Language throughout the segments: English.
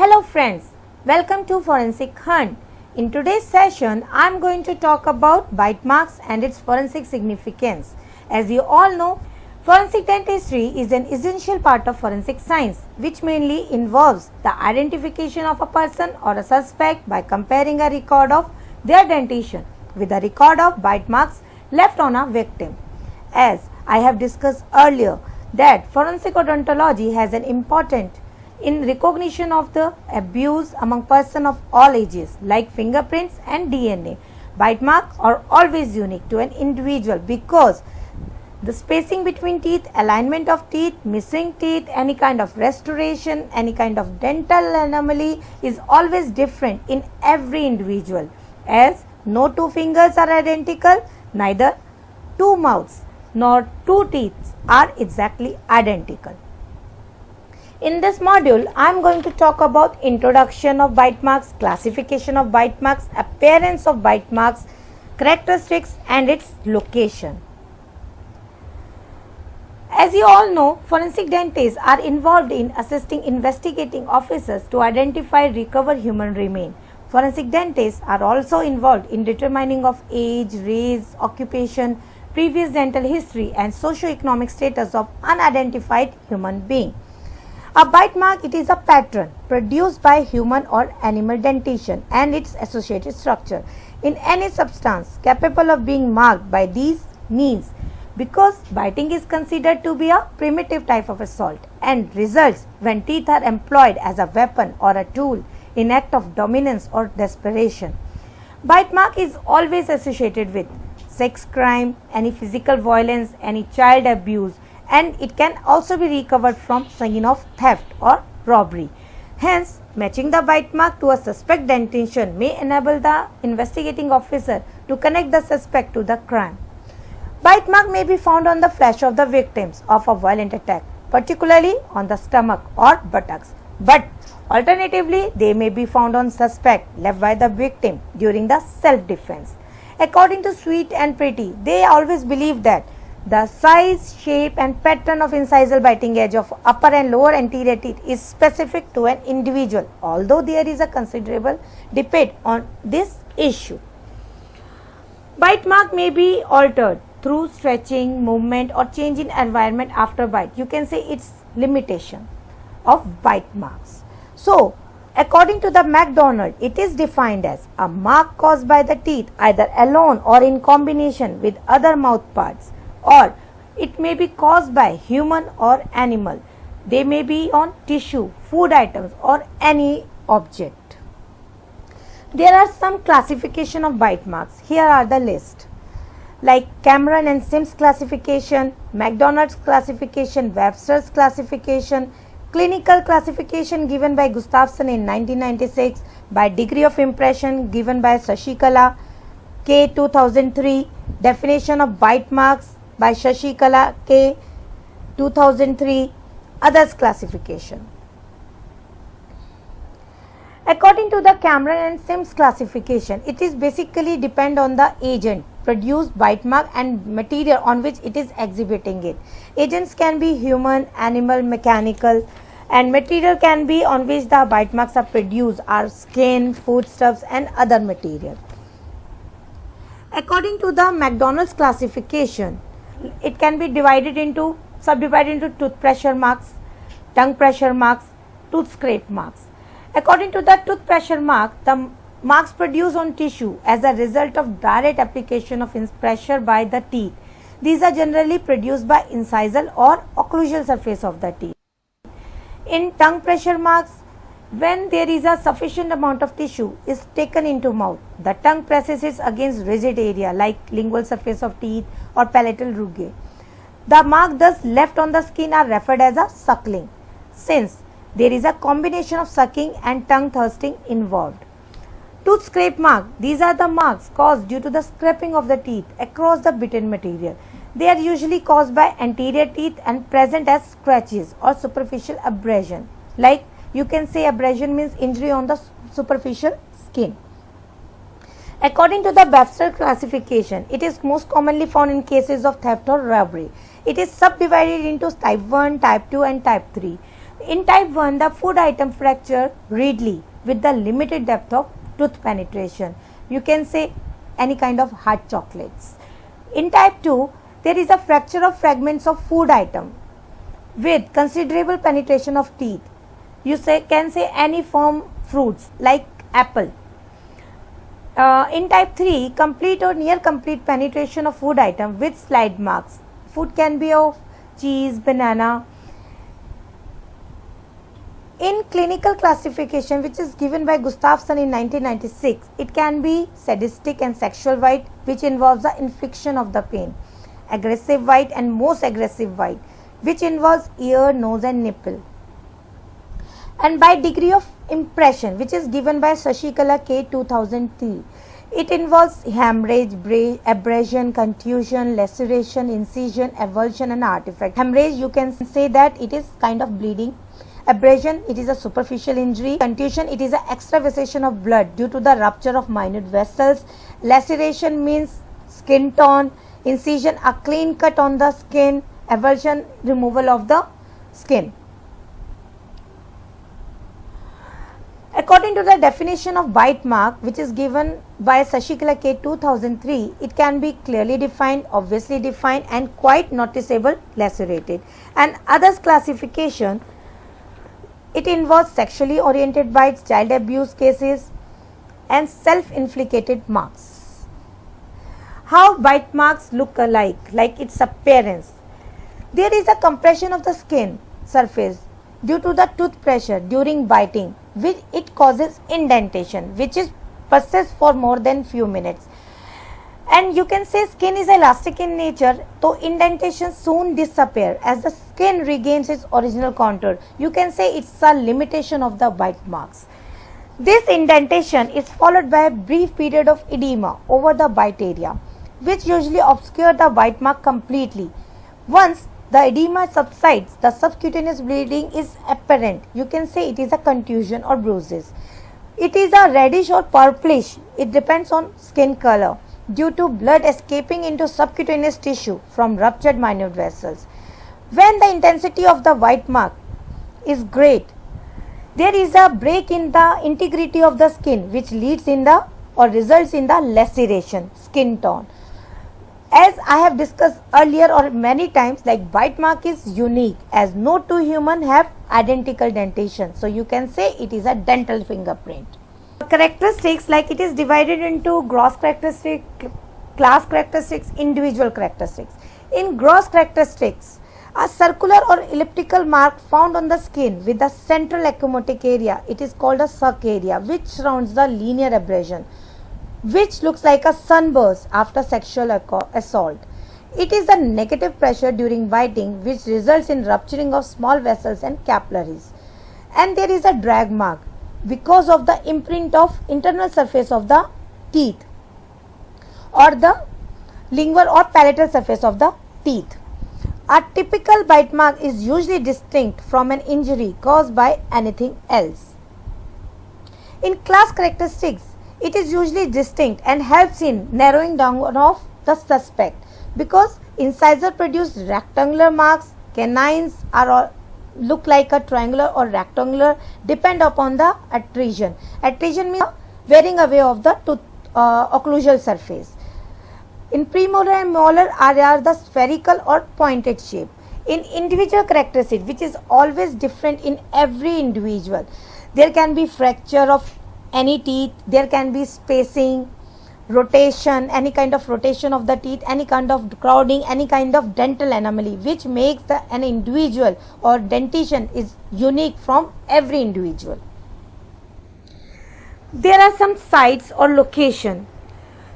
Hello friends, welcome to Forensic Hunt. In today's session, I am going to talk about bite marks and its forensic significance. As you all know, forensic dentistry is an essential part of forensic science, which mainly involves the identification of a person or a suspect by comparing a record of their dentition with a record of bite marks left on a victim. As I have discussed earlier, that forensic odontology has an important in recognition of the abuse among persons of all ages like fingerprints and DNA. Bite marks are always unique to an individual because the spacing between teeth, alignment of teeth, missing teeth, any kind of restoration, any kind of dental anomaly is always different in every individual. As no two fingers are identical, neither two mouths nor two teeth are exactly identical. In this module, I am going to talk about introduction of bite marks, classification of bite marks, appearance of bite marks, characteristics and its location. As you all know, forensic dentists are involved in assisting investigating officers to identify recover human remains. Forensic dentists are also involved in determining of age, race, occupation, previous dental history and socio-economic status of unidentified human being. A bite mark, it is a pattern produced by human or animal dentition and its associated structure in any substance capable of being marked by these means, because biting is considered to be a primitive type of assault and results when teeth are employed as a weapon or a tool in act of dominance or desperation. Bite mark is always associated with sex crime, any physical violence, any child abuse, and it can also be recovered from scene of theft or robbery. Hence, matching the bite mark to a suspect dentition may enable the investigating officer to connect the suspect to the crime. Bite mark may be found on the flesh of the victims of a violent attack, particularly on the stomach or buttocks, but alternatively they may be found on suspect left by the victim during the self-defense. According to Sweet and Pretty, they always believe that the size, shape and pattern of incisal biting edge of upper and lower anterior teeth is specific to an individual, although there is a considerable debate on this issue. Bite mark may be altered through stretching, movement or change in environment after bite. You can say its limitation of bite marks. So, according to the McDonald, it is defined as a mark caused by the teeth either alone or in combination with other mouth parts, or it may be caused by human or animal. They may be on tissue, food items or any object. There are some classification of bite marks. Here are the list. Like Cameron and Sims classification, McDonald's classification, Webster's classification, clinical classification given by Gustafson in 1996, by degree of impression given by Shashikala, K 2003, definition of bite marks by Shashikala, K 2003, others classification. According to the Cameron and Sims classification, it is basically depend on the agent produced bite mark and material on which it is exhibiting it. Agents can be human, animal, mechanical, and material can be on which the bite marks are produced are skin, foodstuffs and other material. According to the McDonald's classification, it can be subdivided into tooth pressure marks, tongue pressure marks, tooth scrape marks. According to the tooth pressure mark, the marks produced on tissue as a result of direct application of pressure by the teeth. These are generally produced by incisal or occlusal surface of the teeth. In tongue pressure marks, when there is a sufficient amount of tissue is taken into mouth, the tongue presses against rigid area like lingual surface of teeth or palatal rugae. The mark thus left on the skin are referred as a suckling, since there is a combination of sucking and tongue thrusting involved. Tooth scrape mark, these are the marks caused due to the scraping of the teeth across the bitten material. They are usually caused by anterior teeth and present as scratches or superficial abrasion. Like you can say abrasion means injury on the superficial skin. According to the Webster classification, it is most commonly found in cases of theft or robbery. It is subdivided into type 1, type 2 and type 3. In type 1, the food item fracture readily with the limited depth of tooth penetration. You can say any kind of hard chocolates. In type 2, there is a fracture of fragments of food item with considerable penetration of teeth. You can say any firm fruits like apple. In type 3, complete or near complete penetration of food item with slide marks. Food can be of cheese, banana. In clinical classification, which is given by Gustafsson in 1996, it can be sadistic and sexual bite, which involves the infliction of the pain. Aggressive bite and most aggressive bite, which involves ear, nose and nipple. And by degree of impression, which is given by Shashikala K 2003, it involves hemorrhage, abrasion, contusion, laceration, incision, avulsion and artifact. Hemorrhage, you can say that it is kind of bleeding. Abrasion, it is a superficial injury. Contusion, it is an extravasation of blood due to the rupture of minute vessels. Laceration means skin torn. Incision, a clean cut on the skin. Avulsion, removal of the skin. According to the definition of bite mark, which is given by Shashikala K 2003, it can be clearly defined, obviously defined and quite noticeable lacerated. And others classification, it involves sexually oriented bites, child abuse cases and self-inflicted marks. How bite marks look alike, like its appearance. There is a compression of the skin surface due to the tooth pressure during biting, which it causes indentation, which is persists for more than few minutes. And you can say skin is elastic in nature, so indentations soon disappear as the skin regains its original contour. You can say it's a limitation of the bite marks. This indentation is followed by a brief period of edema over the bite area, which usually obscure the bite mark completely. Once the edema subsides, the subcutaneous bleeding is apparent. You can say it is a contusion or bruises. It is a reddish or purplish. It depends on skin color due to blood escaping into subcutaneous tissue from ruptured minute vessels. When the intensity of the bite mark is great, there is a break in the integrity of the skin, which leads in the or results in the laceration, skin torn. As I have discussed earlier or many times, like bite mark is unique as no two human have identical dentation. So you can say it is a dental fingerprint. Characteristics, like it is divided into gross characteristics, class characteristics, individual characteristics. In gross characteristics, a circular or elliptical mark found on the skin with the central ecchymotic area, it is called a suck area, which surrounds the linear abrasion, which looks like a sunburst after sexual assault. It is a negative pressure during biting, which results in rupturing of small vessels and capillaries. And there is a drag mark because of the imprint of internal surface of the teeth or the lingual or palatal surface of the teeth. A typical bite mark is usually distinct from an injury caused by anything else. In class characteristics, it is usually distinct and helps in narrowing down of the suspect because incisor produce rectangular marks, canines are look like a triangular or rectangular, depend upon the adhesion. Adhesion means wearing away of the tooth occlusal surface. In premolar and molar are the spherical or pointed shape. In individual characteristic, which is always different in every individual, there can be fracture of any teeth, there can be spacing, rotation, any kind of rotation of the teeth, any kind of crowding, any kind of dental anomaly, which makes an individual or dentition is unique from every individual. There are some sites or location.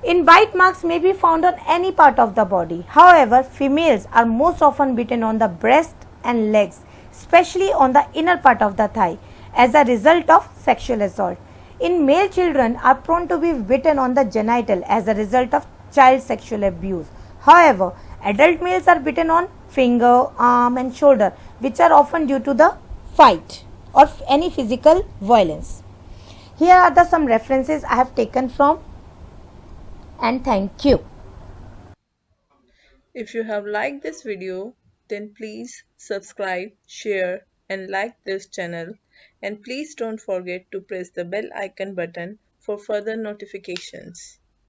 In bite marks may be found on any part of the body. However, females are most often bitten on the breast and legs, especially on the inner part of the thigh, as a result of sexual assault. In male, children are prone to be bitten on the genital as a result of child sexual abuse. However, adult males are bitten on finger, arm and shoulder, which are often due to the fight or any physical violence. Here are some references I have taken from, and thank you. If you have liked this video, then please subscribe, share and like this channel, and please don't forget to press the bell icon button for further notifications.